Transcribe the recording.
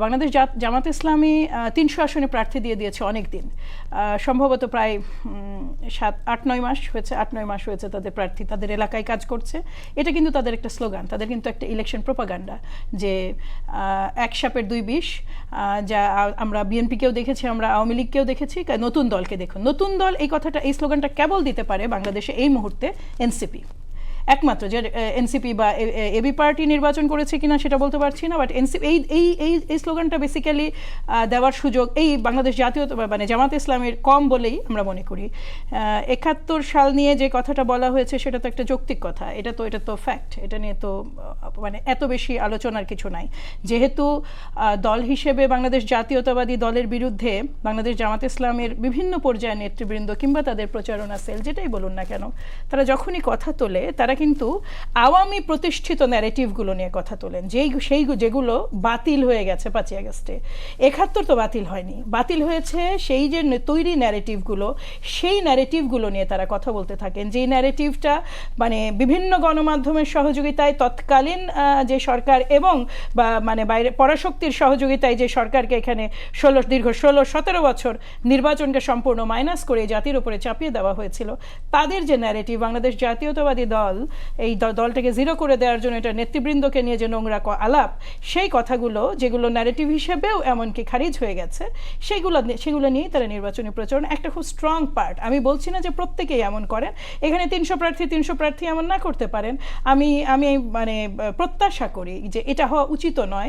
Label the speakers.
Speaker 1: বাংলাদেশ জামাত ইসলামী ৩০০ আসনে প্রার্থী দিয়েছে অনেক দিন, সম্ভবত প্রায় ৮-৯ মাস হয়েছে তাদের প্রার্থী তাদের এলাকায় কাজ করছে। এটা কিন্তু তাদের একটা স্লোগান, তাদের কিন্তু একটা ইলেকশন প্রোপাগান্ডা যে এক সাপের দুই বিষ। যা আমরা বিএনপিকেও দেখেছি, আমরা আওয়ামী লীগকেও দেখেছি, নতুন দলকে দেখুন। নতুন দল এই কথাটা, এই স্লোগানটা কেবল দিতে পারে বাংলাদেশে এই মুহূর্তে এনসিপি একমাত্র। যে এনসিপি বা এবি পার্টি নির্বাচন করেছে কিনা সেটা বলতে পারছি না, বাট এনসিপি এই স্লোগানটা বেসিক্যালি দেওয়ার সুযোগ এই বাংলাদেশ জাতীয় মানে জামাত ইসলামের কম বলেই আমরা মনে করি। ৭১ সাল নিয়ে যে কথাটা বলা হয়েছে সেটা তো একটা যৌক্তিক কথা, এটা তো ফ্যাক্ট, এটা নিয়ে তো মানে এত বেশি আলোচনার কিছু নাই। যেহেতু দল হিসেবে বাংলাদেশ জাতীয়তাবাদী দলের বিরুদ্ধে বাংলাদেশ জামাত ইসলামের বিভিন্ন পর্যায়ের নেতৃবৃন্দ কিংবা তাদের প্রচারণা সেল যেটাই বলুন না কেন, তারা যখনই কথা তোলে তারা কিন্তু আওয়ামী প্রতিষ্ঠিত ন্যারেটিভগুলো নিয়ে কথা তোলেন, যেগুলো বাতিল হয়ে গেছে ৫ই আগস্টে। ৭১ তো বাতিল হয়নি, বাতিল হয়েছে সেই যে তৈরি ন্যারেটিভগুলো, সেই ন্যারেটিভগুলো নিয়ে তারা কথা বলতে থাকেন। যেই ন্যারেটিভটা মানে বিভিন্ন গণমাধ্যমের সহযোগিতায় তৎকালীন যে সরকার এবং বা মানে বাইরে পরাশক্তির সহযোগিতায় যে সরকারকে এখানে দীর্ঘ ১৬-১৭ বছর নির্বাচনকে সম্পূর্ণ মাইনাস করে জাতির উপরে চাপিয়ে দেওয়া হয়েছিল, তাদের যে ন্যারেটিভ বাংলাদেশ জাতীয়তাবাদী দল এই দলটাকে জিরো করে দেওয়ার জন্য এটা নেতৃবৃন্দকে নিয়ে যে নোংরা আলাপ, সেই কথাগুলো যেগুলো ন্যারেটিভ হিসেবেও এমনকি খারিজ হয়ে গেছে, সেগুলো নিয়েই তারা নির্বাচনী প্রচারণ একটা খুব স্ট্রং পার্ট। আমি বলছি না যে প্রত্যেকেই এমন করেন, এখানে ৩০০ প্রার্থী এমন না করতে পারেন। আমি মানে প্রত্যাশা করি যে এটা হওয়া উচিত নয়।